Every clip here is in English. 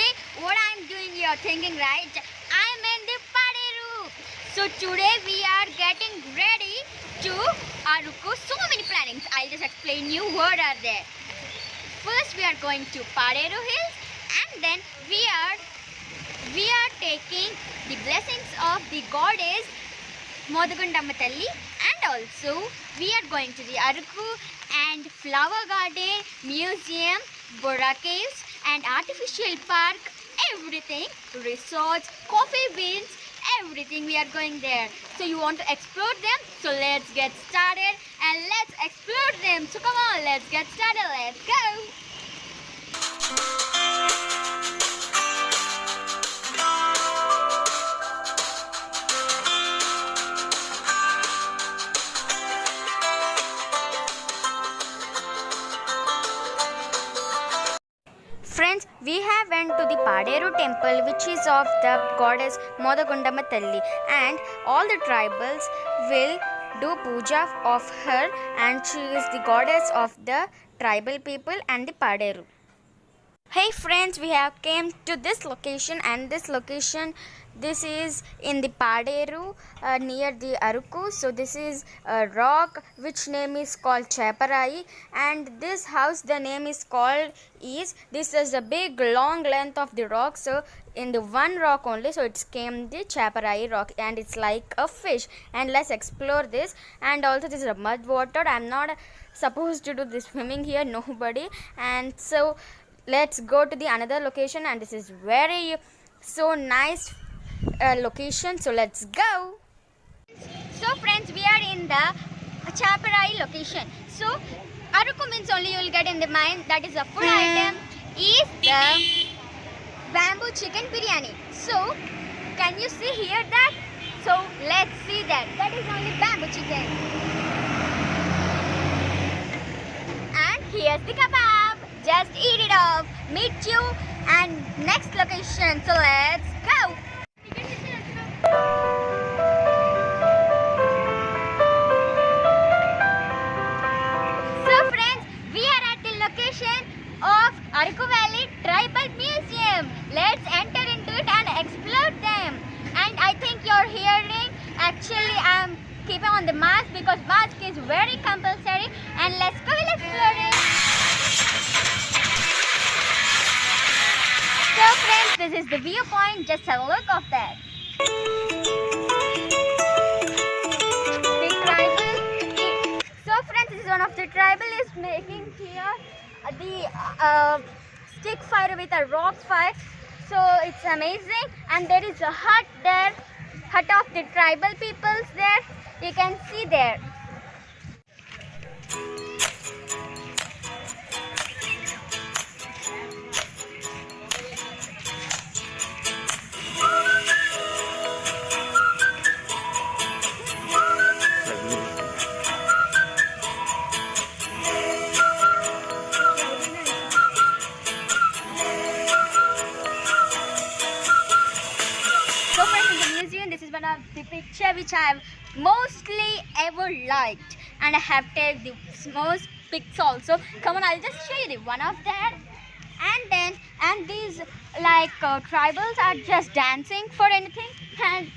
today what I'm doing, you're thinking, right? I'm in the party room. So today we are getting ready to Aruku. So many plannings. I'll just explain you what are there. First we are going to Paderu Hills, and then we are taking the blessings of the goddess Modagundamma Talli, and also we are going to the Aruku and Flower Garden, Museum, Borra Caves and Artificial Park, everything, resorts, coffee beans, everything we are going there. So you want to explore them? So let's get started and let's explore them. So come on, let's get started, let's go! Friends, we have went to the Paderu temple, which is of the goddess Modagundamma Talli, and all the tribals will do puja of her, and she is the goddess of the tribal people and the Paderu. Hey friends, we have came to this location, and this is in the Paderu near the Aruku. So this is a rock which name is called Chaparai, and this house the name is called this is a big long length of the rock. So in the one rock only, so it came the Chaparai rock, and it's like a fish. And let's explore this. And also this is a mud water. I'm not supposed to do this swimming here, nobody. And so let's go to the another location, and this is very so nice location. So let's go. So friends, we are in the Chaparai location. So Aruku means only you will get in the mind that is a food item is the bamboo chicken biryani. So can you see here that? So let's see that. That is only bamboo chicken. And here's the kebab. Just eat it off. Meet you and next location. So let's go. So friends, we are at the location of Aruku Valley Tribal Museum. Let's enter into it and explore them. And I think you're hearing, actually I'm keeping on the mask because mask is very compulsory. And let's go, we'll explore it. So friends, this is the viewpoint. Just have a look of that. The tribal. So friends, this is one of the tribal is making here the stick fire with a rock fire. So it's amazing. And there is a hut there, hut of the tribal peoples there. You can see there. This is one of the picture which I have mostly ever liked, and I have taken the most pics also. Come on, I'll just show you the one of that. And these like tribals are just dancing for anything, and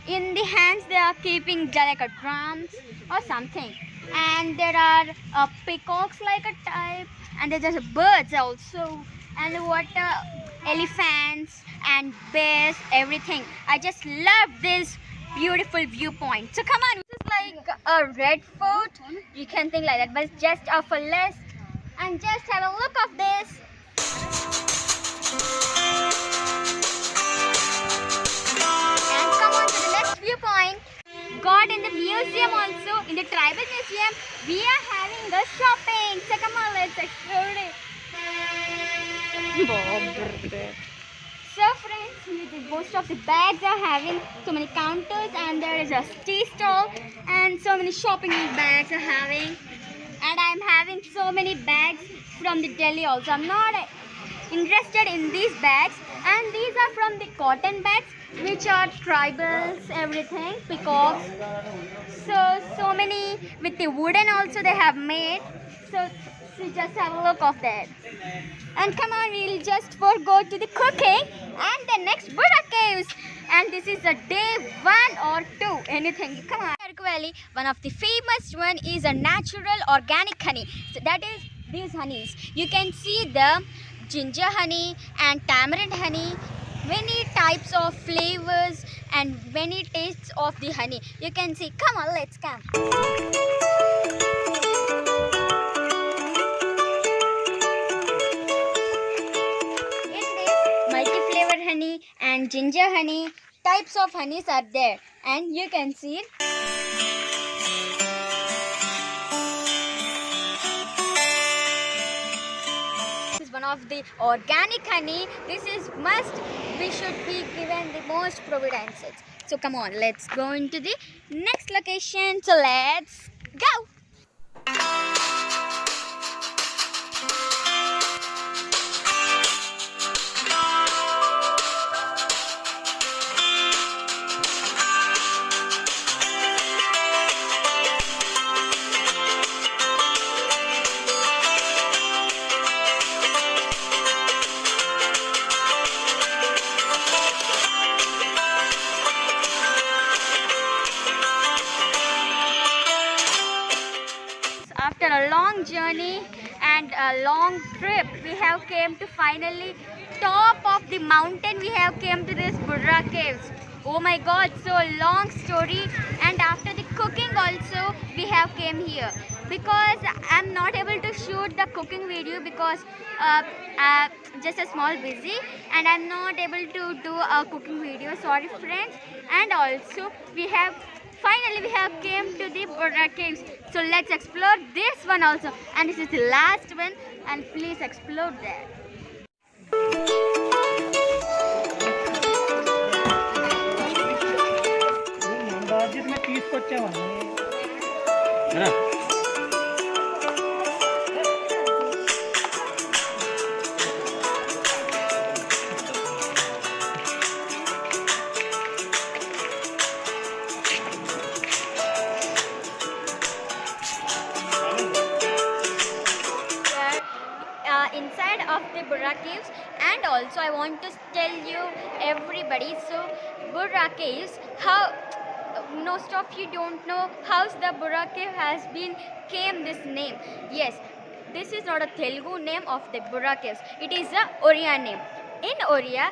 in the hands they are keeping like a drums or something. And there are peacocks like a type, and there's just birds also, and what elephants and bears, everything. I just love this beautiful viewpoint. So come on, this is like a red fort, you can think like that, but it's just of a list. And just have a look of this. And come on to the next viewpoint. God in the museum also, in the tribal museum, we are having the shopping. So come on, let's explore it. So friends, most of the bags are having so many counters, and there is a tea stall, and so many shopping bags are having. And I'm having so many bags from the Delhi also. I'm not interested in these bags, and these are from the cotton bags which are tribals, everything, peacocks. So many with the wooden also they have made. So just have a look of that. And come on, we'll just go to the cooking and the next Buddha caves. And this is a day 1 or 2, anything. Come on. Araku Valley, one of the famous one is a natural organic honey. So that is these honeys. You can see the ginger honey and tamarind honey. Many types of flavors and many tastes of the honey. You can see. Come on, let's come. Multi-flavor honey and ginger honey types of honeys are there, and you can see this is one of the organic honey. This is must, we should be given the most providences. So come on, let's go into the next location. So let's go. After a long journey and a long trip, we have came to finally top of the mountain. We have came to this Buddha caves. Oh my God, so long story. And after the cooking also, we have came here. Because I'm not able to shoot the cooking video because just a small busy, and I'm not able to do a cooking video. Sorry friends. And also finally we have came to the Buddha caves. So let's explore this one also, and this is the last one, and please explore that. Inside of the Buddha caves, and also I want to tell you everybody, so Buddha caves, how most of you don't know how the Buddha cave has been came this name. Yes, this is not a Telugu name of the Buddha caves, it is a Oriya name. In Oriya,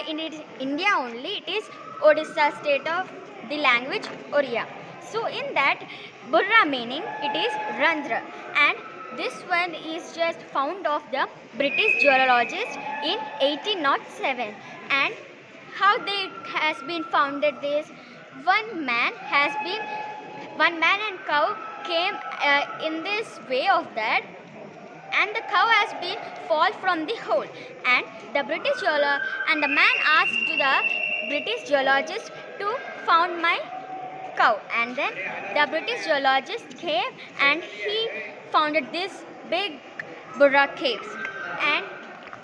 in India only, it is Odisha state of the language Oriya. So in that, Buddha meaning it is Randhra, and this one is just found of the British geologist in 1807. And how they has been founded this, one man and cow came in this way of that, and the cow has been fall from the hole, and the the man asked to the British geologist to found my cow, and then the British geologist came and he founded this big Buddha caves, and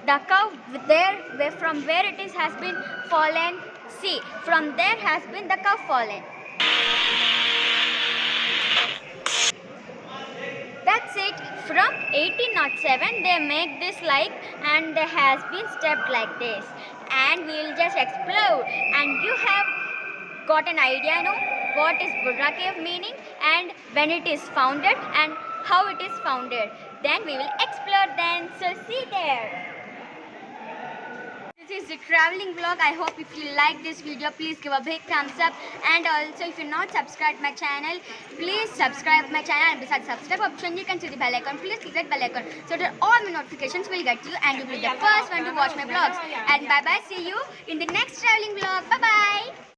the cow there from where it is has been fallen. See, from there has been the cow fallen. That's it. From 1807 they make this like, and there has been stepped like this, and we will just explore, and you have got an idea now what is Buddha cave meaning and when it is founded and how it is founded. Then we will explore then. So see there. This is the traveling vlog. I hope if you like this video, please give a big thumbs up, and also if you're not subscribed my channel, please subscribe my channel, and besides subscribe option you can see the bell icon. Please click that bell icon so that all my notifications will get you and you'll be the first one to watch my vlogs. And bye bye, see you in the next traveling vlog. Bye bye.